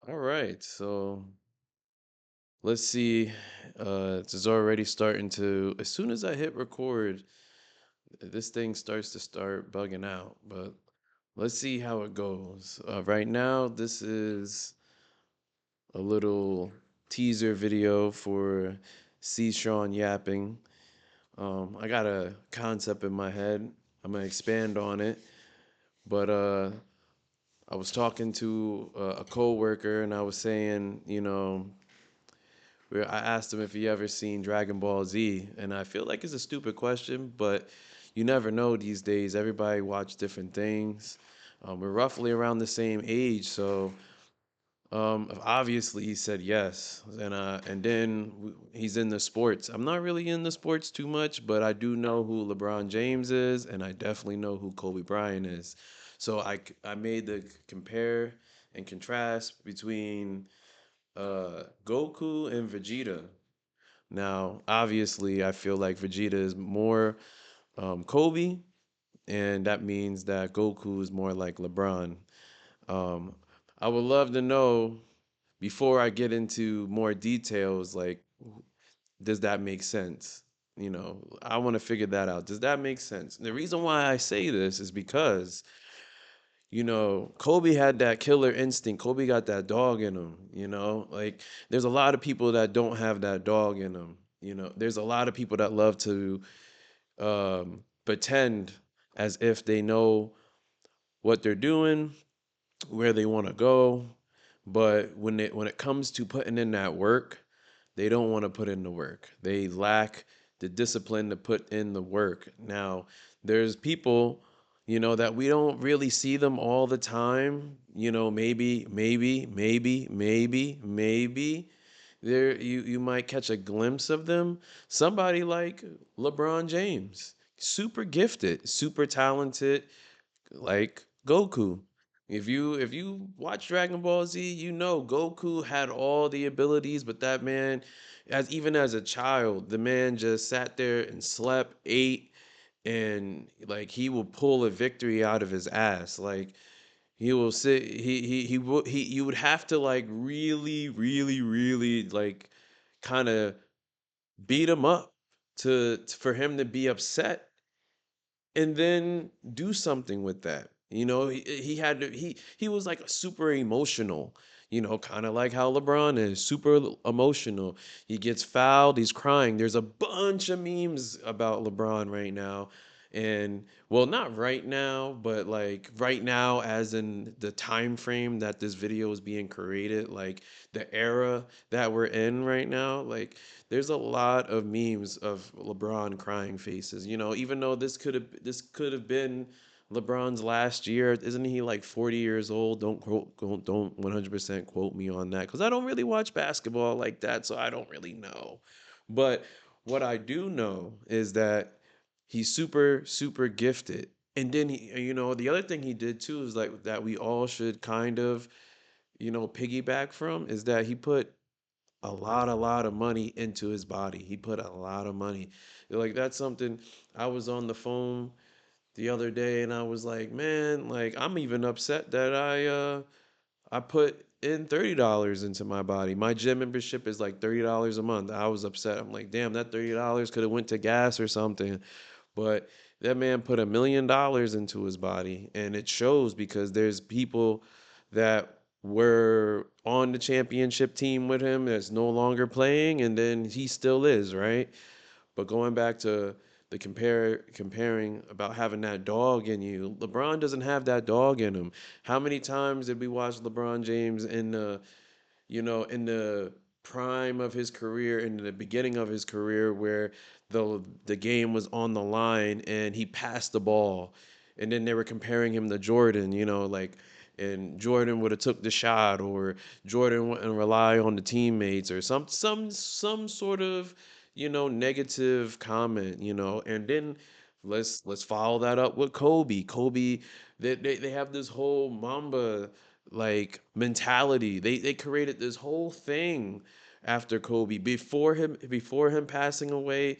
All right, so let's see. It's already starting to. As soon as I hit record, this thing starts to start bugging out. But let's see how it goes. Right now, this is a little teaser video for see Shawn yapping. I got a concept in my head. I'm gonna expand on it, but I was talking to a coworker and I was saying, where I asked him if he ever seen Dragon Ball Z, and I feel like it's a stupid question, but you never know these days. Everybody watch different things. We're roughly around the same age, so obviously he said yes, and then he's in the sports. I'm not really in the sports too much, but I do know who LeBron James is, and I definitely know who Kobe Bryant is. So I made the compare and contrast between Goku and Vegeta. Now, obviously, I feel like Vegeta is more Kobe, and that means that Goku is more like LeBron. Um, I would love to know before I get into more details, like, does that make sense? I want to figure that out. Does that make sense? And the reason why I say this is because Kobe had that killer instinct. Kobe got that dog in him, Like there's a lot of people that don't have that dog in them. There's a lot of people that love to pretend as if they know what they're doing, where they want to go, but when it comes to putting in that work, they don't want to put in the work. They lack the discipline to put in the work. Now, there's people, that we don't really see them all the time. Maybe there you might catch a glimpse of them. Somebody like LeBron James, super gifted, super talented, like Goku. If you watch Dragon Ball Z, you know Goku had all the abilities, but that man, as even as a child, the man just sat there and slept, ate, and like he will pull a victory out of his ass. Like he will sit, he would he you would have to like really, really, really like kind of beat him up for him to be upset and then do something with that. He had to, he was like super emotional, kind of like how LeBron is super emotional. He gets fouled, he's crying. There's a bunch of memes about LeBron right now. And well, not right now, but like right now as in the time frame that this video is being created, like the era that we're in right now, like there's a lot of memes of LeBron crying faces. Even though this could have been LeBron's last year. Isn't he like 40 years old? Don't 100% quote me on that because I don't really watch basketball like that, so I don't really know. But what I do know is that he's super super gifted. And then the other thing he did too is like that we all should kind of piggyback from is that he put a lot of money into his body. He put a lot of money. Like that's something. I was on the phone the other day and I was like, man, like I'm even upset that I put in $30 into my body. My gym membership is like $30 a month. I was upset. I'm like, damn, that $30 could have went to gas or something. But that man put $1 million into his body, and it shows because there's people that were on the championship team with him that's no longer playing, and then he still is, right? But going back to the comparing about having that dog in you, LeBron doesn't have that dog in him. How many times did we watch LeBron James in the prime of his career, in the beginning of his career, where the game was on the line and he passed the ball, and then they were comparing him to Jordan, like, and Jordan would have took the shot, or Jordan wouldn't rely on the teammates, or some sort of negative comment, and then let's follow that up with Kobe. Kobe, they have this whole Mamba like mentality. They created this whole thing after Kobe. Before him passing away,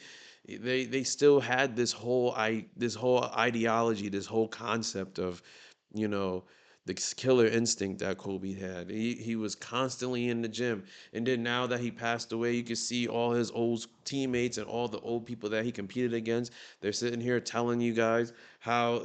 they still had this whole ideology, this whole concept of, you know, the killer instinct that Kobe had. He was constantly in the gym. And then now that he passed away, you can see all his old teammates and all the old people that he competed against. They're sitting here telling you guys how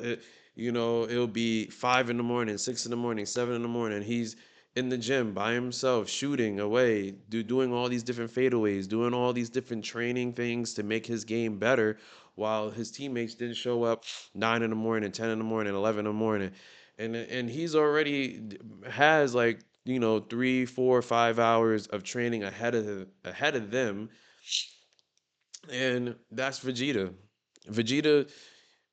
it'll be 5 in the morning, 6 in the morning, 7 in the morning. He's in the gym by himself, shooting away, doing all these different fadeaways, doing all these different training things to make his game better, while his teammates didn't show up 9 in the morning, 10 in the morning, 11 in the morning, and he's already has like 3, 4, 5 hours of training ahead of them, and that's Vegeta. Vegeta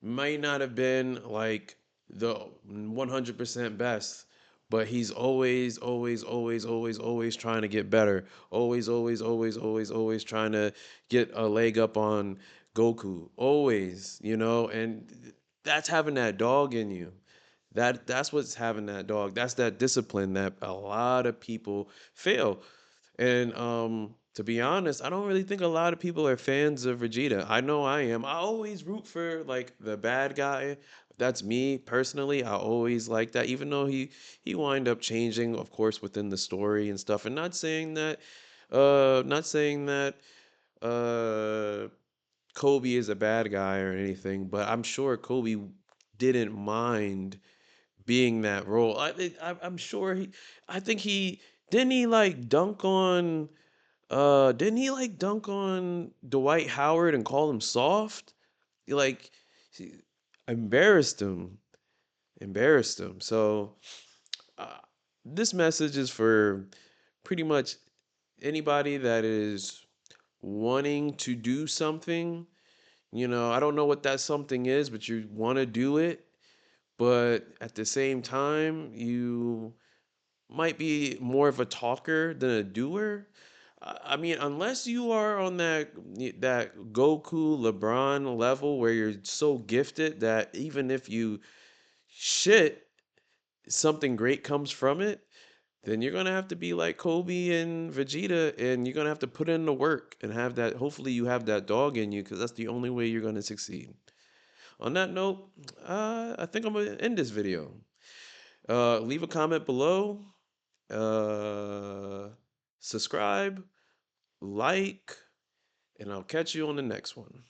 might not have been like the 100% best, but he's always, always, always, always, always trying to get better. Always, always, always, always, always trying to get a leg up on Goku. Always, and that's having that dog in you. That's what's having that dog. That's that discipline that a lot of people fail. And to be honest, I don't really think a lot of people are fans of Vegeta. I know I am. I always root for like the bad guy. That's me personally. I always like that, even though he wind up changing, of course, within the story and stuff. And not saying that uh Kobe is a bad guy or anything, but I'm sure Kobe didn't mind being that role. I'm sure I think he didn't he like dunk on didn't he like dunk on Dwight Howard and call him soft? Like he embarrassed him, embarrassed him. So uh, this message is for pretty much anybody that is wanting to do something. I don't know what that something is, but you want to do it, but at the same time, you might be more of a talker than a doer. I mean, unless you are on that Goku LeBron level where you're so gifted that even if you shit, something great comes from it, then you're gonna have to be like Kobe and Vegeta, and you're gonna have to put in the work and have that. Hopefully, you have that dog in you, because that's the only way you're gonna succeed. On that note, I think I'm gonna end this video. Leave a comment below. Uh, Subscribe, like, and I'll catch you on the next one.